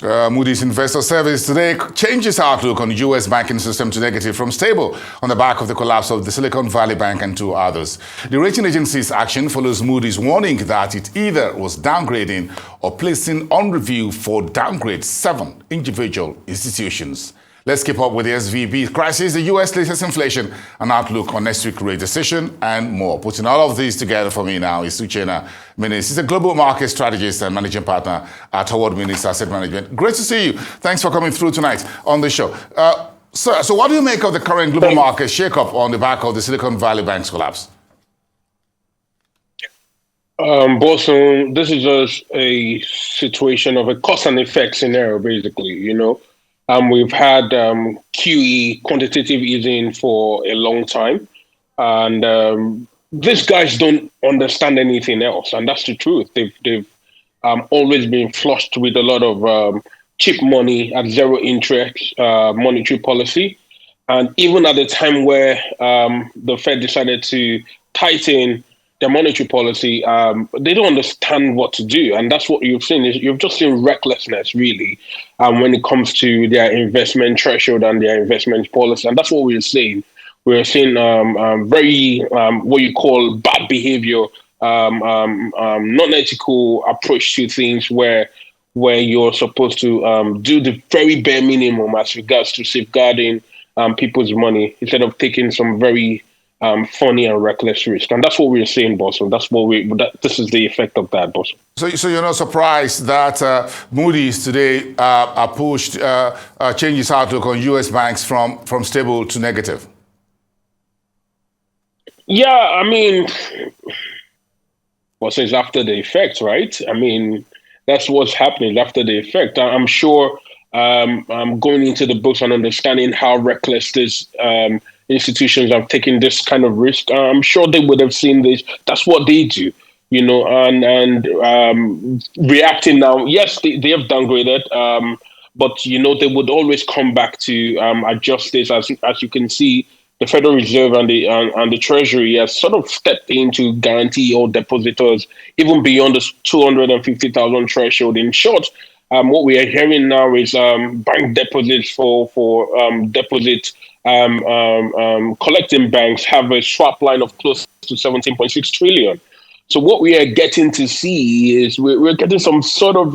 Moody's Investor Service today changes outlook on U.S. banking system to negative from stable on the back of the collapse of the Silicon Valley Bank and two others. The rating agency's action follows Moody's warning that it either was downgrading or placing on review for downgrade 7 individual institutions. Let's keep up with the SVB crisis, the U.S. latest inflation, an outlook on next week's rate decision, and more. Putting all of these together for me now is Uchenna, Minnis. He's a global market strategist and managing partner at Minnis Asset Management. Great to see you. Thanks for coming through tonight on the show. Sir, so what do you make of the current global market shake-up on the back of the Silicon Valley Bank's collapse? Boston, this is just a situation of a cause and effect scenario, basically, we've had QE, quantitative easing, for a long time. And these guys don't understand anything else. And that's the truth. They've always been flushed with a lot of cheap money at zero interest monetary policy. And even at the time where the Fed decided to tighten their monetary policy, they don't understand what to do. And that's what you've seen. You've just seen recklessness, really, when it comes to their investment threshold and their investment policy. And that's what we're seeing. We're seeing very, what you call bad behavior, non-ethical approach to things where you're supposed to do the very bare minimum as regards to safeguarding people's money instead of taking some very funny and reckless risk. And that's what we're seeing, Boston. This is the effect of that, Boston. So you're not surprised that Moody's today pushed changes outlook on U.S. banks from stable to negative? Yeah, I mean, it's after the effect, right? I mean, that's what's happening after the effect. I'm sure I'm going into the books and understanding how reckless this institutions have taken this kind of risk. I'm sure they would have seen this. That's what they do, and reacting now. Yes, they have downgraded, but they would always come back to adjust this. As you can see, the Federal Reserve and the Treasury has sort of stepped in to guarantee all depositors even beyond the 250,000 threshold. In short, what we are hearing now is bank deposits for deposit collecting banks have a swap line of close to 17.6 trillion. So what we are getting to see is we're getting some sort of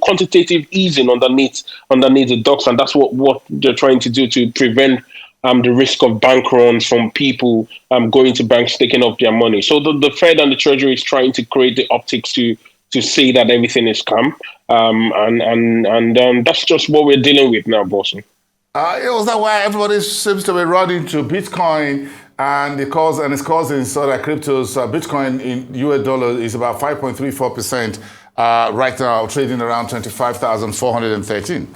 quantitative easing underneath the docks, and that's what they're trying to do to prevent the risk of bank runs from people going to banks taking up their money. So the Fed and the Treasury is trying to create the optics to say that everything is calm, and that's just what we're dealing with now, Boston. It was that why everybody seems to be running to Bitcoin and it's causing sort of cryptos. Bitcoin in US dollars is about 5.34% right now, trading around 25,413.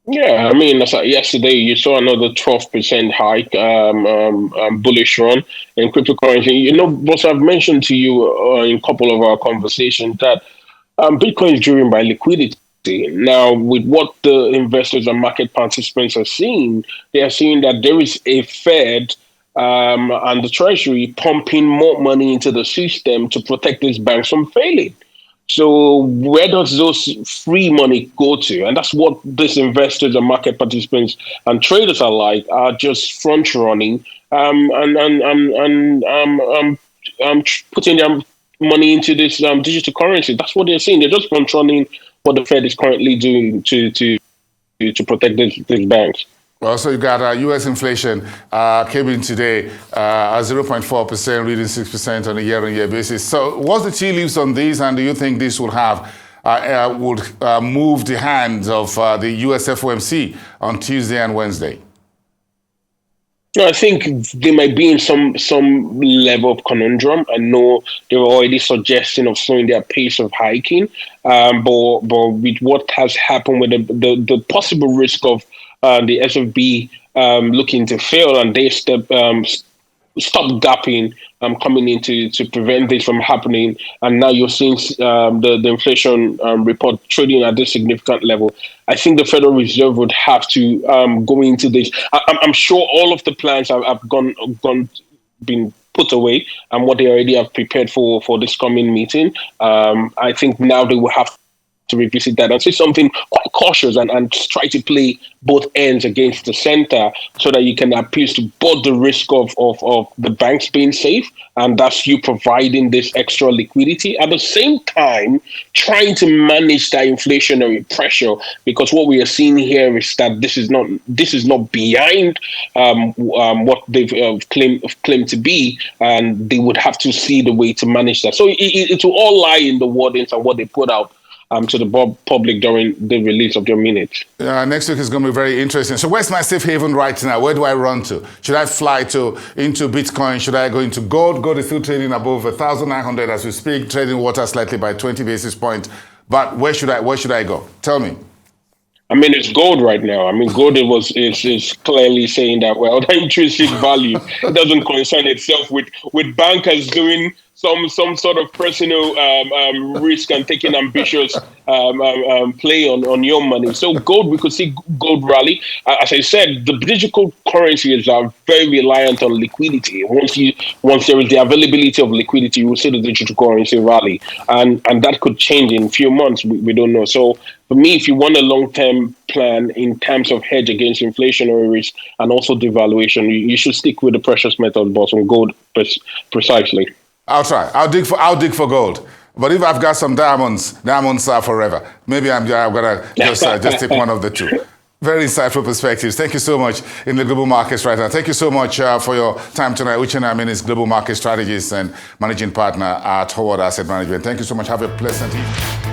Yeah, I mean, yesterday you saw another 12% hike, bullish run in cryptocurrency. Boss, I've mentioned to you in a couple of our conversations that Bitcoin is driven by liquidity. Now, with what the investors and market participants are seeing, they are seeing that there is a Fed and the Treasury pumping more money into the system to protect these banks from failing. So where does those free money go to? And that's what these investors and market participants and traders are just front running and putting their money into this digital currency. That's what they're saying. They're just front running what the Fed is currently doing to protect these banks. Well, so you got U.S. inflation came in today at 0.4%, reading 6% on a year-on-year basis. So what's the tea leaves on this, and do you think this will move the hands of the U.S. FOMC on Tuesday and Wednesday? No, I think they might be in some level of conundrum. I know they were already suggesting of slowing their pace of hiking, but with what has happened with the possible risk of the SFB looking to fail, and they stop gapping coming in to prevent this from happening. And now you're seeing the inflation report trading at this significant level. I think the Federal Reserve would have to go into this. I'm sure all of the plans have been put away and what they already have prepared for this coming meeting. I think now they will have to revisit that and say something quite cautious and try to play both ends against the center so that you can appeal to both the risk of the banks being safe and that's you providing this extra liquidity. At the same time, trying to manage that inflationary pressure, because what we are seeing here is that this is not behind what they've claimed to be, and they would have to see the way to manage that. So it will all lie in the wordings and what they put out to the public during the release of their minutes. Next week is going to be very interesting. So where's my safe haven right now? Where do I run to? Should I fly into Bitcoin? Should I go into gold? Gold is still trading above 1,900 as we speak, trading water slightly by 20 basis points. But where should I go? Tell me. I mean, it's gold right now. I mean, gold is clearly saying that, well, the intrinsic value doesn't concern itself with bankers doing some sort of personal risk and taking ambitious play on your money. So gold, we could see gold rally. As I said, the digital currencies are very reliant on liquidity. Once there is the availability of liquidity, you will see the digital currency rally, and that could change in a few months. We don't know. So for me, if you want a long-term plan in terms of hedge against inflationary risk and also devaluation, you should stick with the precious metal, boss, on gold precisely. I'll try. I'll dig for gold. But if I've got some diamonds are forever. Maybe I'm gonna just take one of the two. Very insightful perspectives. Thank you so much in the global markets right now. Thank you so much for your time tonight. Uchenna Minnis, global market strategist and managing partner at Howard Asset Management. Thank you so much. Have a pleasant evening.